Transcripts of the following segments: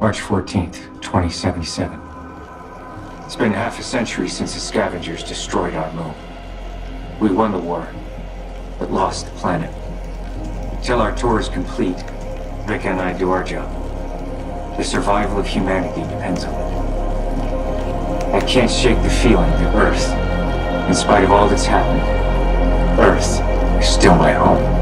March 14th, 2077. It's been half a century since the scavengers destroyed our moon. We won the war, but lost the planet. Till our tour is complete, Rika and I do our job. The survival of humanity depends on it. I can't shake the feeling that Earth, in spite of all that's happened, Earth is still my home.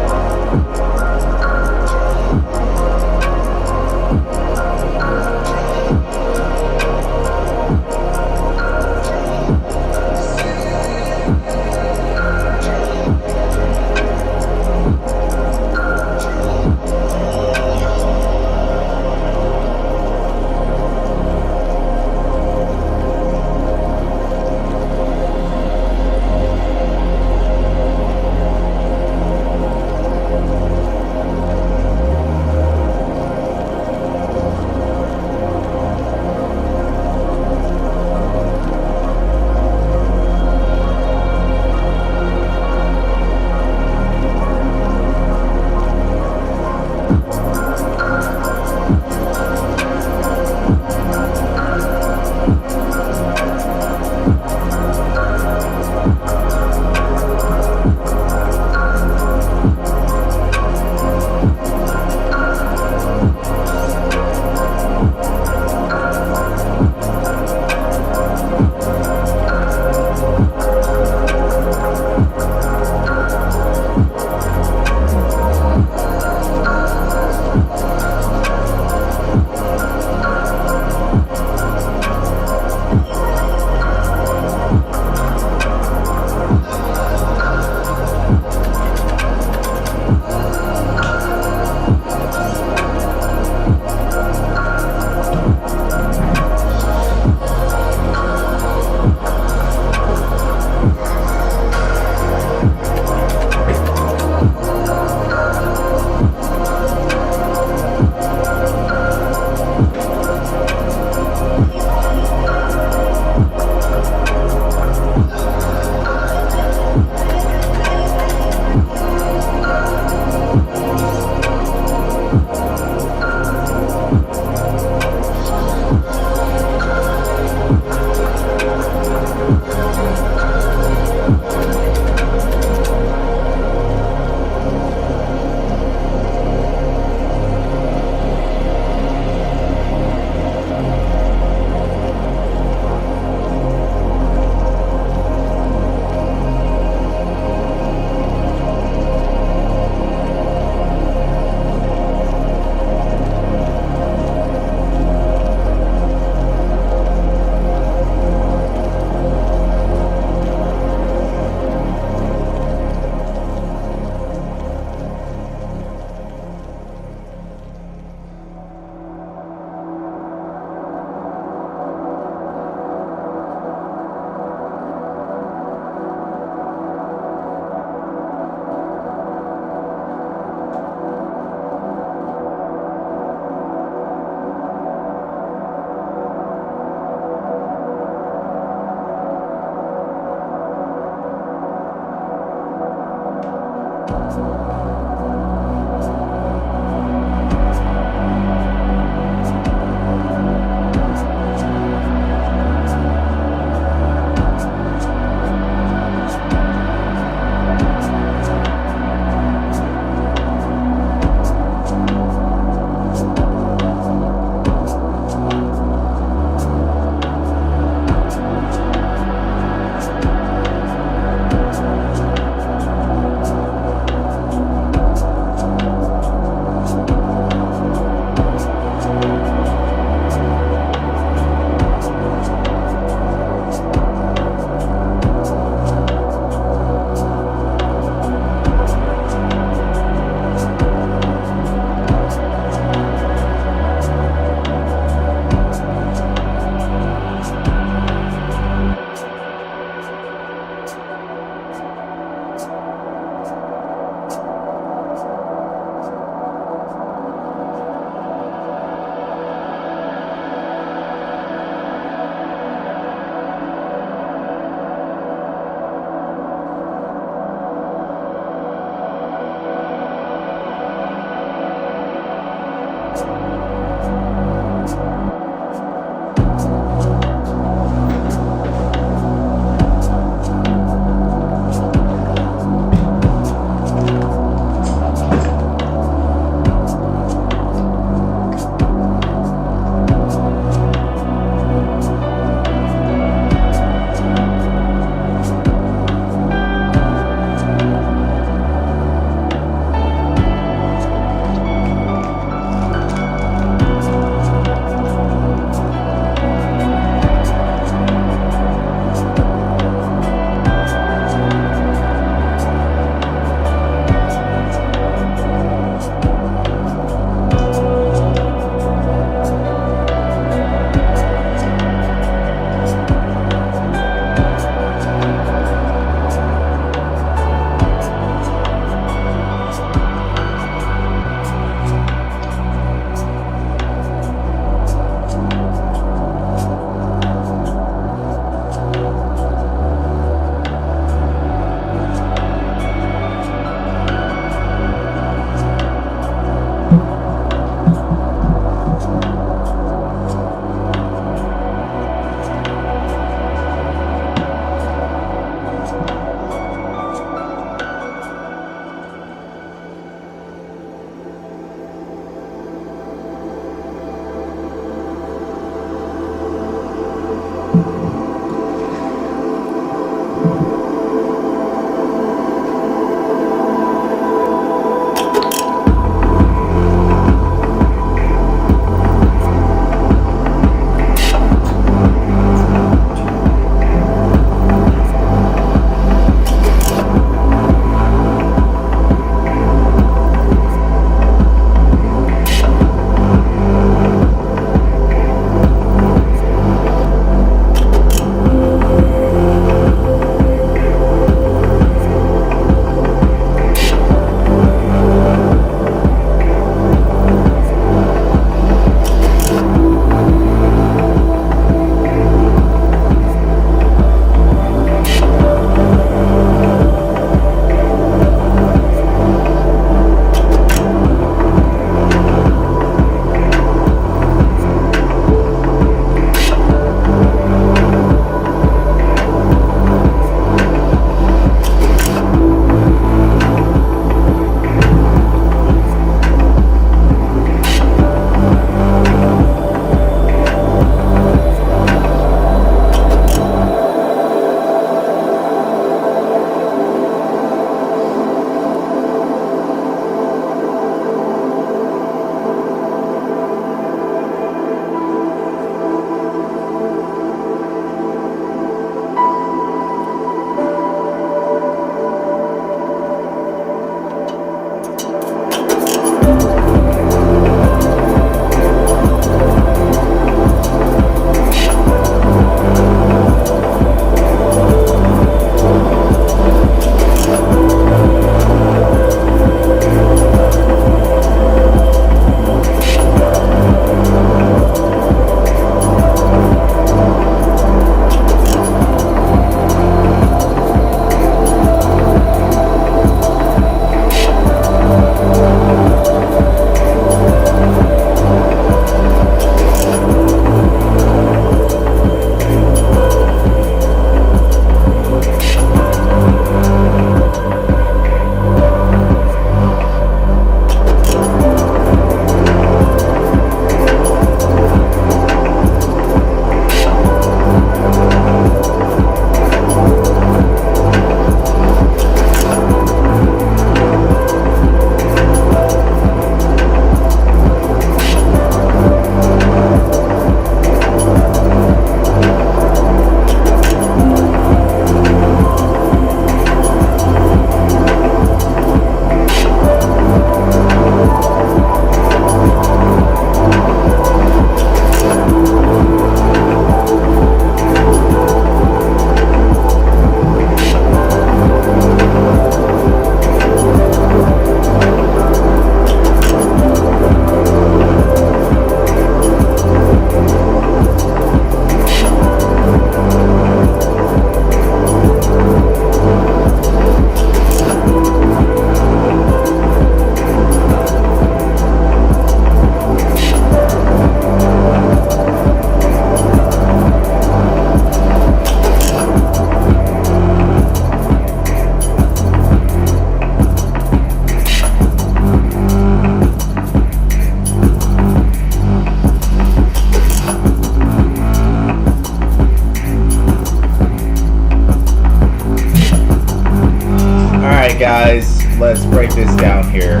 right, guys, let's break this down here.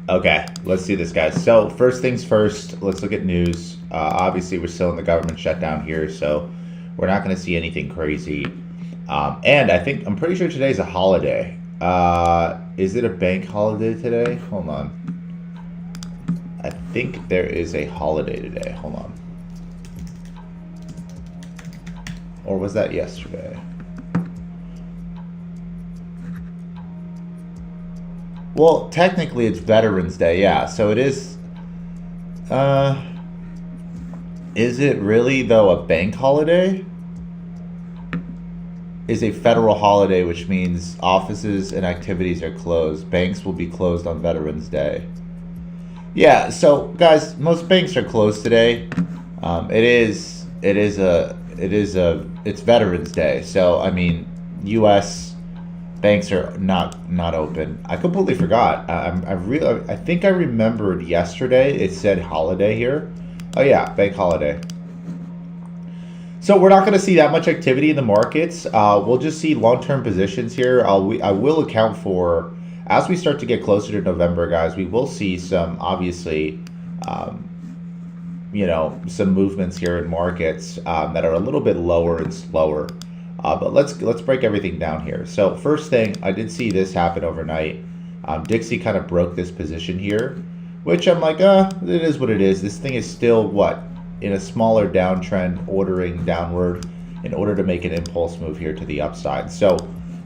Okay, let's do this, guys. So first things first, let's look at news. Obviously, we're still in the government shutdown here, so we're not going to see anything crazy. And I'm pretty sure today's a holiday. Is it a bank holiday today? Hold on. I think there is a holiday today. Hold on. Or was that yesterday? Well, technically it's Veterans Day, yeah. So it is. Is it really, though, a bank holiday? Is a federal holiday, which means offices and activities are closed. Banks will be closed on Veterans Day. Yeah, so guys, most banks are closed today. It's Veterans Day, so I mean, U.S. banks are not open. I completely forgot. I think I remembered yesterday it said holiday here. Oh yeah, bank holiday. So we're not going to see that much activity in the markets. We'll just see long-term positions here. I will account for, as we start to get closer to November, guys, we will see some, obviously, some movements here in markets that are a little bit lower and slower. But let's break everything down here. So first thing, I did see this happen overnight. Dixie kind of broke this position here, which I'm like, it is what it is. This thing is still what? In a smaller downtrend, ordering downward in order to make an impulse move here to the upside. So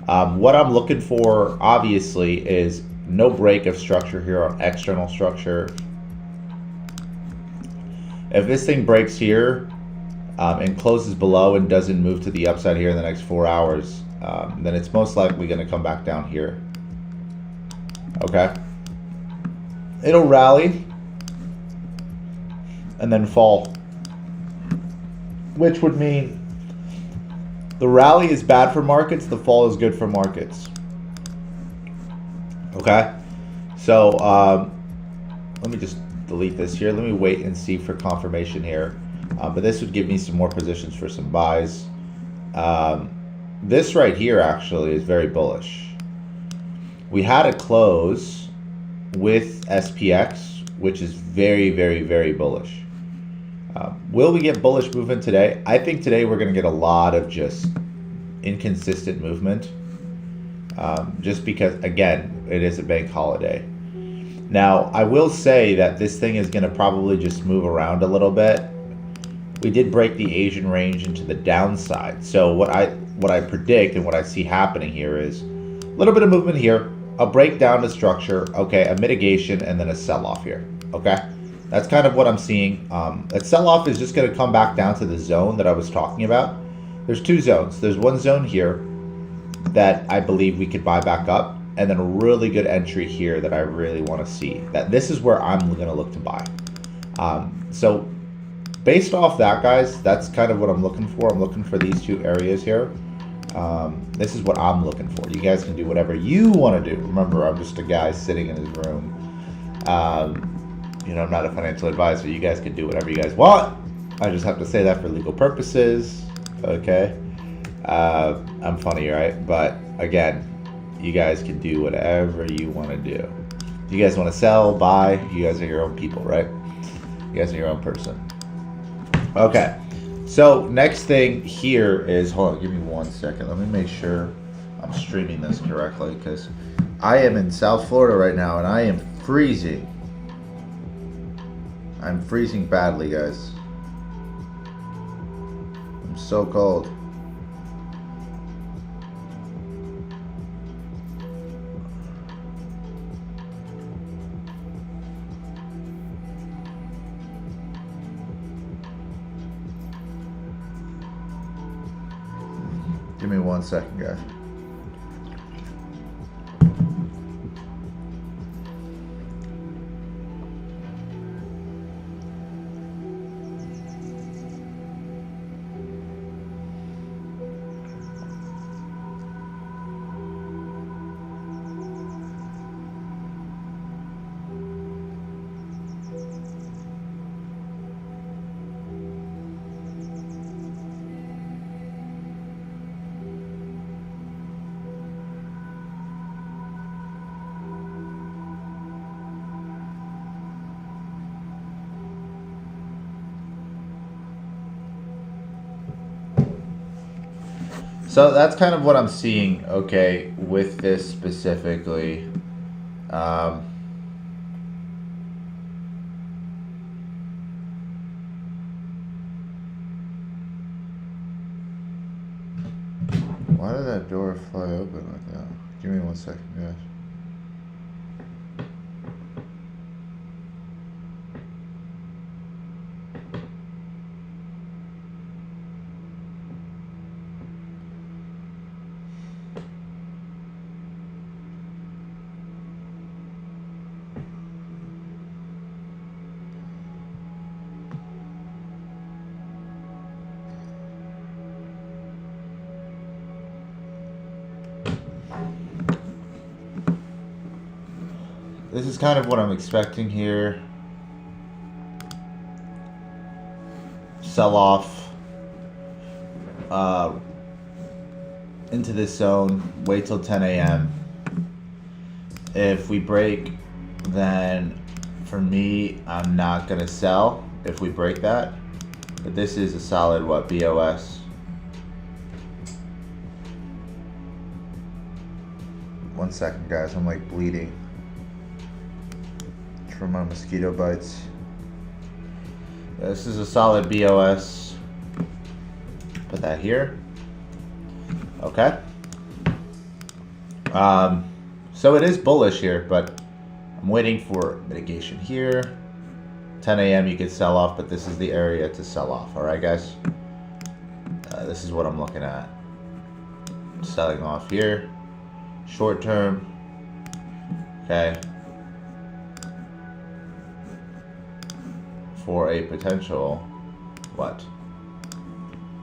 what I'm looking for, obviously, is no break of structure here on external structure. If this thing breaks here and closes below and doesn't move to the upside here in the next 4 hours, then it's most likely going to come back down here. Okay. It'll rally and then fall, which would mean the rally is bad for markets, the fall is good for markets. Okay, so let me just delete this here. Let me wait and see for confirmation here. But this would give me some more positions for some buys. This right here actually is very bullish. We had a close with SPX, which is very, very, very bullish. Will we get bullish movement today? I think today we're going to get a lot of just inconsistent movement. Just because, again, it is a bank holiday. Now, I will say that this thing is going to probably just move around a little bit. We did break the Asian range into the downside. So what I predict and what I see happening here is a little bit of movement here, a breakdown to structure, okay, a mitigation, and then a sell-off here, okay? That's kind of what I'm seeing. That sell-off is just going to come back down to the zone that I was talking about. There's two zones. There's one zone here that I believe we could buy back up, and then a really good entry here that I really want to see. That this is where I'm going to look to buy. So based off that, guys, that's kind of what I'm looking for. I'm looking for these two areas here. This is what I'm looking for. You guys can do whatever you want to do. Remember, I'm just a guy sitting in his room. I'm not a financial advisor. You guys can do whatever you guys want. I just have to say that for legal purposes. Okay. I'm funny, right? But again, you guys can do whatever you want to do. If you guys want to sell, buy, you guys are your own people, right? You guys are your own person. Okay. So next thing here is, hold on, give me 1 second. Let me make sure I'm streaming this correctly because I am in South Florida right now and I am freezing. I'm freezing badly, guys. I'm so cold. Give me 1 second, guys. So that's kind of what I'm seeing, okay, with this specifically. Why did that door fly open like that? Give me 1 second, guys. This is kind of what I'm expecting here. Sell off into this zone, wait till 10 a.m. If we break, then for me, I'm not gonna sell if we break that. But this is a solid, what, BOS? 1 second, guys, I'm like bleeding from my mosquito bites. Yeah, this is a solid BOS. Put that here. Okay. So it is bullish here, but I'm waiting for mitigation here. 10 a.m. you could sell off, but this is the area to sell off. All right, guys. This is what I'm looking at. Selling off here. Short term. Okay. For a potential, what?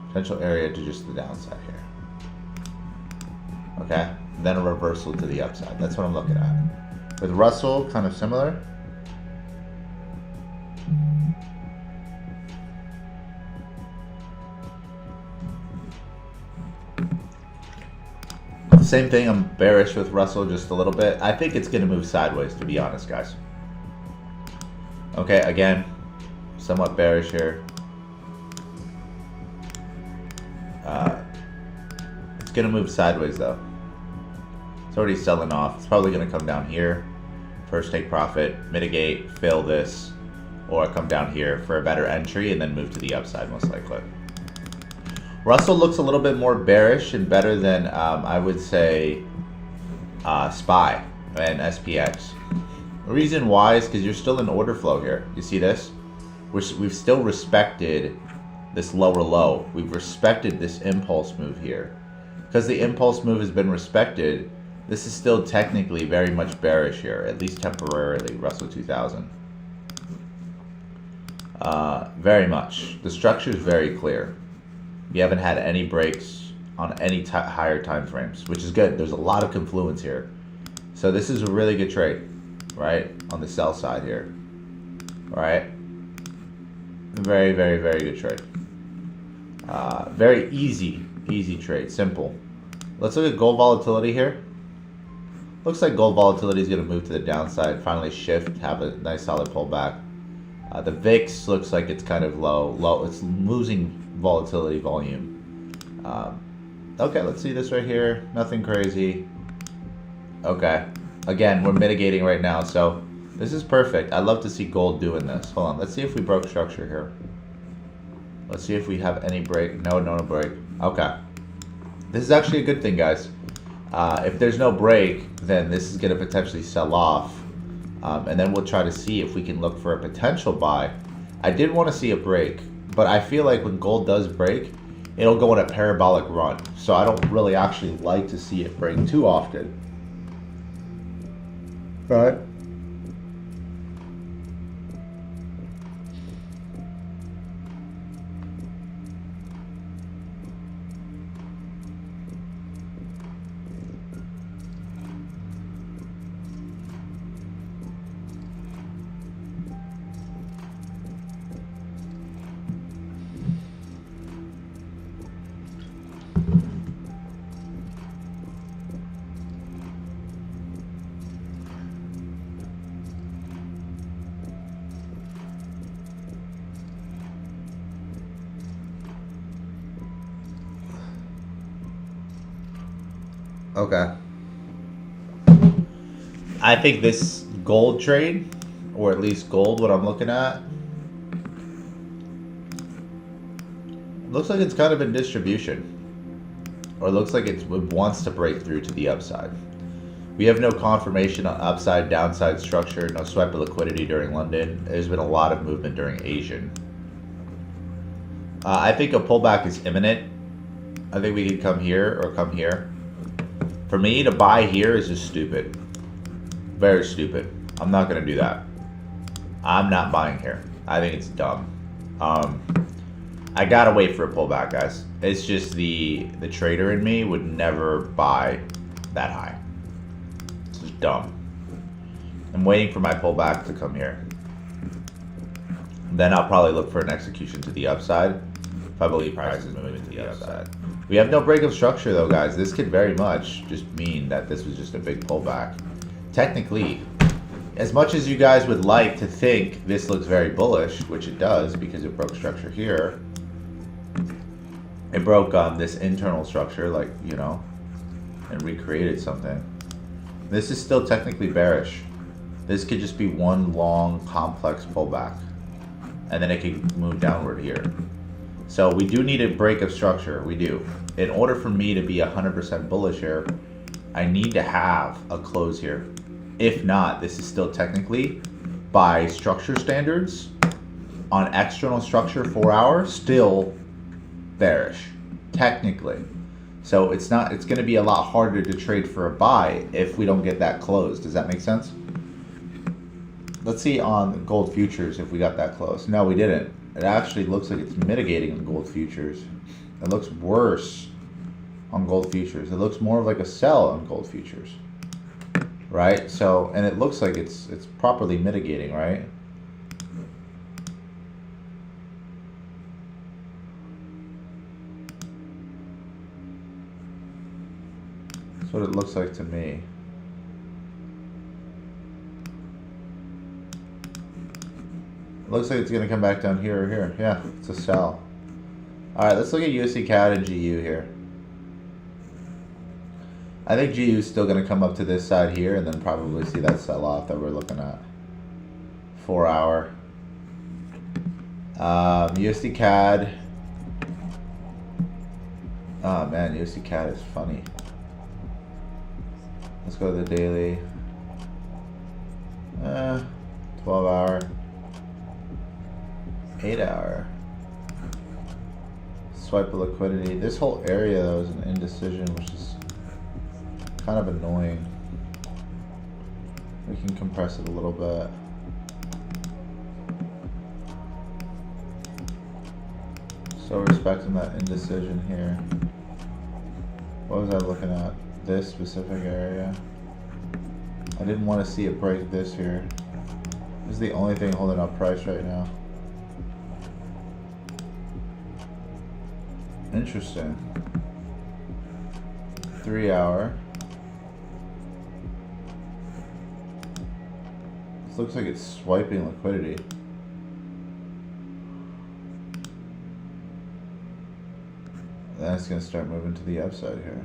Potential area to just the downside here. Okay, then a reversal to the upside. That's what I'm looking at. With Russell, kind of similar. Same thing, I'm bearish with Russell just a little bit. I think it's going to move sideways, to be honest, guys. Okay, again, somewhat bearish here. It's going to move sideways, though. It's already selling off. It's probably going to come down here. First take profit, mitigate, fill this, or come down here for a better entry and then move to the upside, most likely. Russell looks a little bit more bearish and better than, I would say, SPY and SPX. The reason why is because you're still in order flow here. You see this? We've still respected this lower low. We've respected this impulse move here. Because the impulse move has been respected, this is still technically very much bearish here, at least temporarily, Russell 2000. Very much. The structure is very clear. You haven't had any breaks on any higher time frames, which is good. There's a lot of confluence here. So this is a really good trade, right? On the sell side here, right? Very, very, very good trade. Very easy trade, simple. Let's look at gold volatility here. Looks like gold volatility is going to move to the downside, finally shift, have a nice solid pullback. The VIX looks like it's kind of low. It's losing volatility volume. Okay, let's see this right here. Nothing crazy. Okay. Again, we're mitigating right now, so this is perfect. I'd love to see gold doing this. Hold on. Let's see if we broke structure here. Let's see if we have any break. No break. Okay. This is actually a good thing, guys. If there's no break, then this is going to potentially sell off. And then we'll try to see if we can look for a potential buy. I did want to see a break, but I feel like when gold does break, it'll go on a parabolic run. So I don't really actually like to see it break too often. Right? Okay. I think this gold trade, or at least gold, what I'm looking at, looks like it's kind of in distribution. Or looks like it wants to break through to the upside. We have no confirmation on upside, downside structure, no swipe of liquidity during London. There's been a lot of movement during Asian. I think a pullback is imminent. I think we could come here or come here. For me, to buy here is just stupid. Very stupid. I'm not going to do that. I'm not buying here. I think it's dumb. I got to wait for a pullback, guys. It's just the trader in me would never buy that high. It's just dumb. I'm waiting for my pullback to come here. Then I'll probably look for an execution to the upside if I believe price is moving to the upside. We have no break of structure though, guys. This could very much just mean that this was just a big pullback. Technically, as much as you guys would like to think this looks very bullish, which it does because it broke structure here, it broke this internal structure, like, you know, and recreated something. This is still technically bearish. This could just be one long complex pullback, and then it could move downward here. So we do need a break of structure. We do. In order for me to be 100% bullish here, I need to have a close here. If not, this is still technically, by structure standards, on external structure 4 hours, still bearish, technically. So it's going to be a lot harder to trade for a buy if we don't get that close. Does that make sense? Let's see on gold futures if we got that close. No, we didn't. It actually looks like it's mitigating on gold futures. It looks worse on gold futures. It looks more like a sell on gold futures, right? So, and it looks like it's properly mitigating, right? That's what it looks like to me. It looks like it's going to come back down here or here. Yeah, it's a sell. All right, let's look at USD CAD and GU here. I think GU is still going to come up to this side here and then probably see that sell off that we're looking at. 4 hour. USD CAD. Oh man, USD CAD is funny. Let's go to the daily. 12 hour. 8 hour. Swipe of liquidity. This whole area though is an indecision, which is kind of annoying. We can compress it a little bit. So respecting that indecision here. What was I looking at? This specific area. I didn't want to see it break this here. This is the only thing holding up price right now. Interesting. 3 hour. This looks like it's swiping liquidity. Then it's going to start moving to the upside here.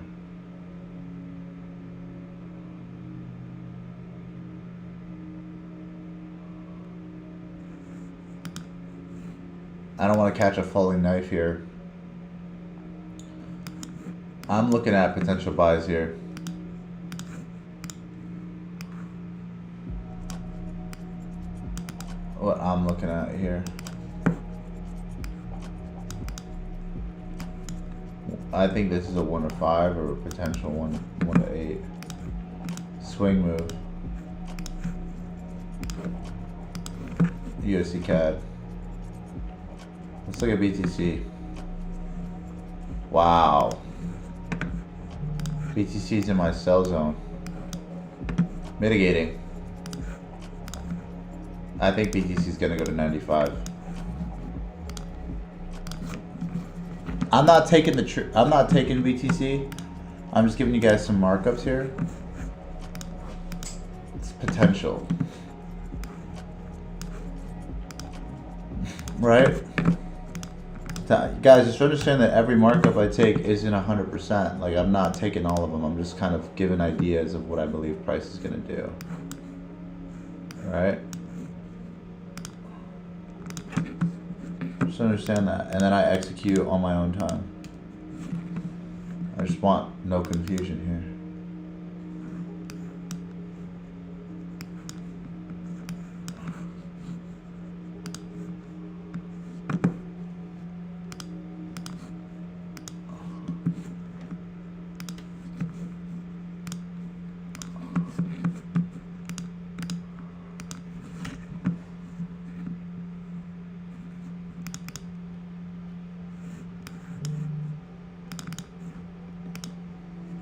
I don't want to catch a falling knife here. I'm looking at potential buys here. What I'm looking at here. I think this is a 1 to 5 or a potential 1 to 8. Swing move. USD CAD. Let's look at BTC. Wow. BTC's in my sell zone. Mitigating. I think BTC's gonna go to 95. I'm not taking BTC. I'm just giving you guys some markups here. It's potential. Right? Guys, just understand that every markup I take isn't 100%. Like, I'm not taking all of them. I'm just kind of giving ideas of what I believe price is going to do. All right? Just understand that. And then I execute on my own time. I just want no confusion here.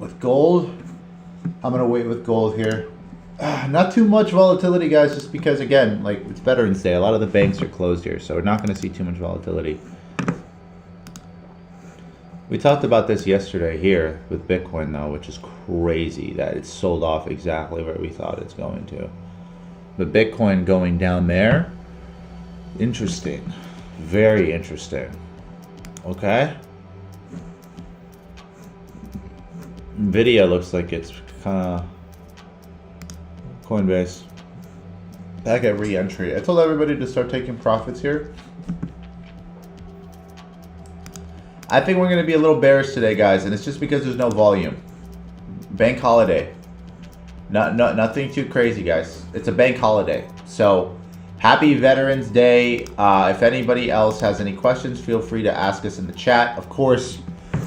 With gold, I'm gonna wait with gold here. Not too much volatility, guys, just because, again, like, it's Veterans Day. A lot of the banks are closed here, so we're not gonna see too much volatility. We talked about this yesterday here with Bitcoin, though, which is crazy that it's sold off exactly where we thought it's going to. But Bitcoin going down there, interesting, very interesting. Okay. Nvidia looks like it's kind of Coinbase back at re-entry. I told everybody to start taking profits here. I think we're going to be a little bearish today, guys, and it's just because there's no volume. Bank holiday. Nothing too crazy, guys. It's a bank holiday. So, happy Veterans Day. If anybody else has any questions, feel free to ask us in the chat. Of course,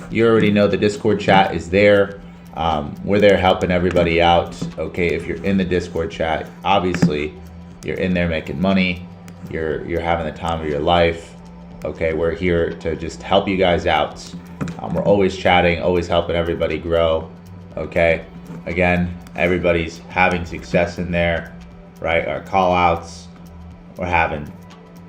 you already know the Discord chat is there. We're there helping everybody out. Okay, if you're in the Discord chat, obviously you're in there making money. You're having the time of your life. Okay, we're here to just help you guys out. We're always chatting, always helping everybody grow. Okay, again, everybody's having success in there, right? Our call outs, we're having,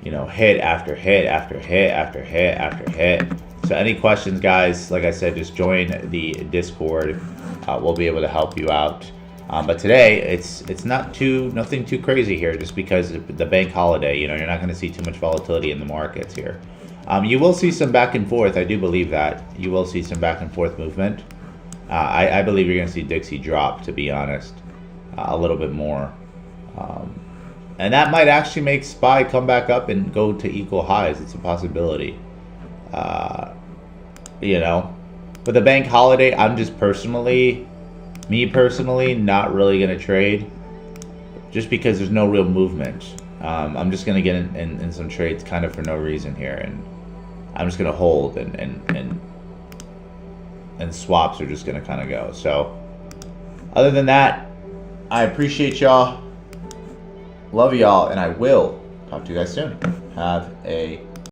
you know, hit after hit after hit after hit after hit. So any questions, guys, like I said, just join the Discord. We'll be able to help you out. But today, it's nothing too crazy here, just because of the bank holiday. You know, you're not going to see too much volatility in the markets here. You will see some back and forth. I do believe that. You will see some back and forth movement. I believe you're going to see Dixie drop, to be honest, a little bit more. And that might actually make SPY come back up and go to equal highs. It's a possibility. You know, but the bank holiday, I'm just me personally, not really going to trade, just because there's no real movement. I'm just going to get in some trades kind of for no reason here, and I'm just going to hold, and swaps are just going to kind of go. So other than that, I appreciate y'all, love y'all, and I will talk to you guys soon. Have a